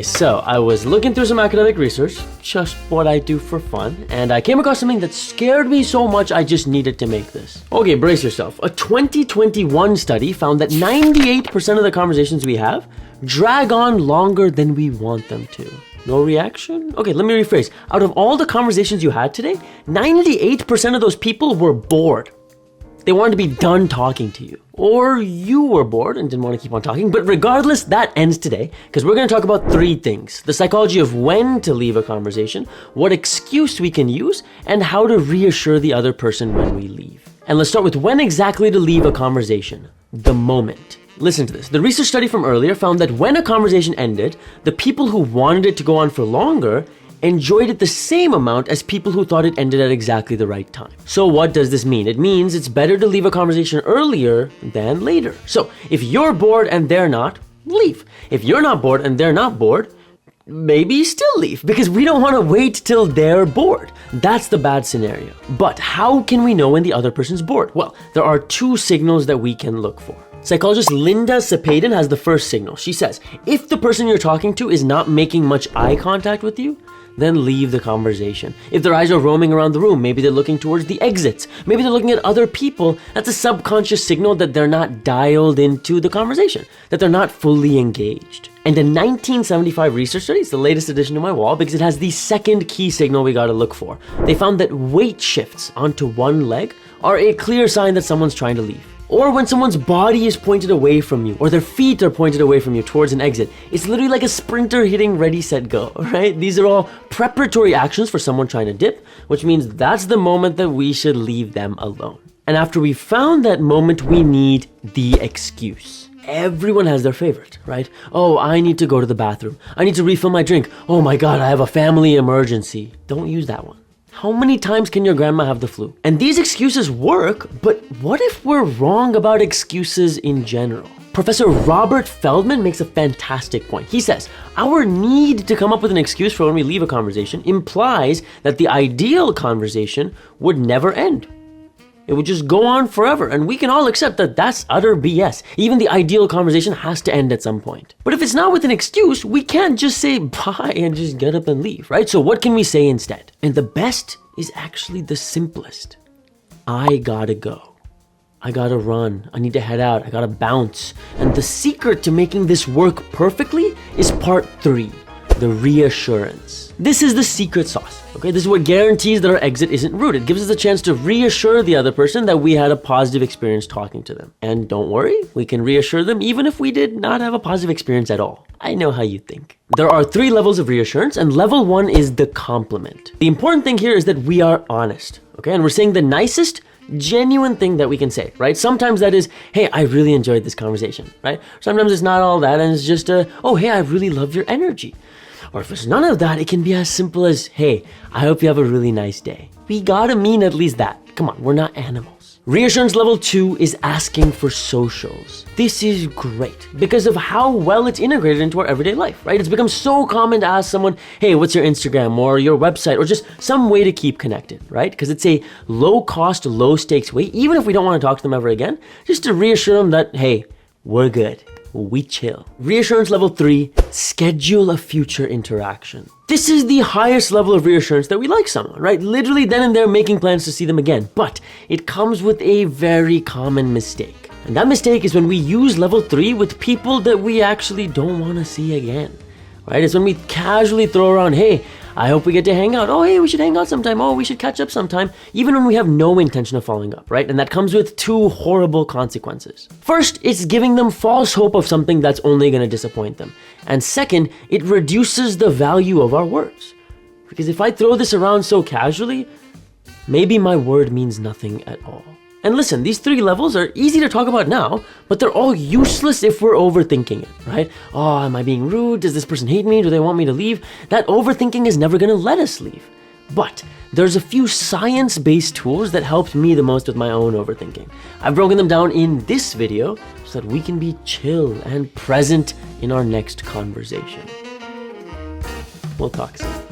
So I was looking through some academic research, just what I do for fun, and I came across something that scared me so much I just needed to make this. Okay, brace yourself. A 2021 study found that 98% of the conversations we have drag on longer than we want them to. No reaction? Okay, let me rephrase. Out of all the conversations you had today, 98% of those people were bored. They wanted to be done talking to you. Or you were bored and didn't want to keep on talking. But regardless, that ends today because we're going to talk about 3 things. The psychology of when to leave a conversation, what excuse we can use, and how to reassure the other person when we leave. And let's start with when exactly to leave a conversation. The moment. Listen to this. The research study from earlier found that when a conversation ended, the people who wanted it to go on for longer enjoyed it the same amount as people who thought it ended at exactly the right time. So what does this mean? It means it's better to leave a conversation earlier than later. So if you're bored and they're not, leave. If you're not bored and they're not bored, maybe still leave, because we don't want to wait till they're bored. That's the bad scenario. But how can we know when the other person's bored? Well, there are 2 signals that we can look for. Psychologist Linda Saket has the first signal. She says, if the person you're talking to is not making much eye contact with you, then leave the conversation. If their eyes are roaming around the room, maybe they're looking towards the exits, maybe they're looking at other people, that's a subconscious signal that they're not dialed into the conversation, that they're not fully engaged. And a 1975 research study, it's the latest addition to my wall because it has the second key signal we gotta look for. They found that weight shifts onto one leg are a clear sign that someone's trying to leave. Or when someone's body is pointed away from you, or their feet are pointed away from you towards an exit. It's literally like a sprinter hitting ready, set, go, right? These are all preparatory actions for someone trying to dip, which means that's the moment that we should leave them alone. And after we found that moment, we need the excuse. Everyone has their favorite, right? Oh, I need to go to the bathroom. I need to refill my drink. Oh my God, I have a family emergency. Don't use that one. How many times can your grandma have the flu? And these excuses work, but what if we're wrong about excuses in general? Professor Robert Feldman makes a fantastic point. He says, our need to come up with an excuse for when we leave a conversation implies that the ideal conversation would never end. It would just go on forever, and we can all accept that that's utter BS. Even the ideal conversation has to end at some point. But if it's not with an excuse, we can't just say bye and just get up and leave, right? So what can we say instead? And the best is actually the simplest. I gotta go. I gotta run. I need to head out. I gotta bounce. And the secret to making this work perfectly is part 3, the reassurance. This is the secret sauce, okay? This is what guarantees that our exit isn't rude. It gives us a chance to reassure the other person that we had a positive experience talking to them. And don't worry, we can reassure them even if we did not have a positive experience at all. I know how you think. There are 3 levels of reassurance, and level 1 is the compliment. The important thing here is that we are honest, okay? And we're saying the nicest, genuine thing that we can say, right? Sometimes that is, hey, I really enjoyed this conversation, right? Sometimes it's not all that, and it's just oh, hey, I really love your energy. Or if it's none of that, it can be as simple as, hey, I hope you have a really nice day. We gotta mean at least that. Come on, we're not animals. Reassurance level 2 is asking for socials. This is great because of how well it's integrated into our everyday life, right? It's become so common to ask someone, hey, what's your Instagram or your website or just some way to keep connected, right? Because it's a low cost, low stakes way, even if we don't want to talk to them ever again, just to reassure them that, hey, we're good. We chill. Reassurance level 3, schedule a future interaction. This is the highest level of reassurance that we like someone, right? Literally then and there making plans to see them again. But it comes with a very common mistake. And that mistake is when we use level 3 with people that we actually don't want to see again, right? It's when we casually throw around, hey, I hope we get to hang out. Oh, hey, we should hang out sometime. Oh, we should catch up sometime. Even when we have no intention of following up, right? And that comes with 2 horrible consequences. First, it's giving them false hope of something that's only going to disappoint them. And second, it reduces the value of our words. Because if I throw this around so casually, maybe my word means nothing at all. And listen, these 3 levels are easy to talk about now, but they're all useless if we're overthinking it, right? Oh, am I being rude? Does this person hate me? Do they want me to leave? That overthinking is never gonna let us leave. But there's a few science-based tools that helped me the most with my own overthinking. I've broken them down in this video so that we can be chill and present in our next conversation. We'll talk soon.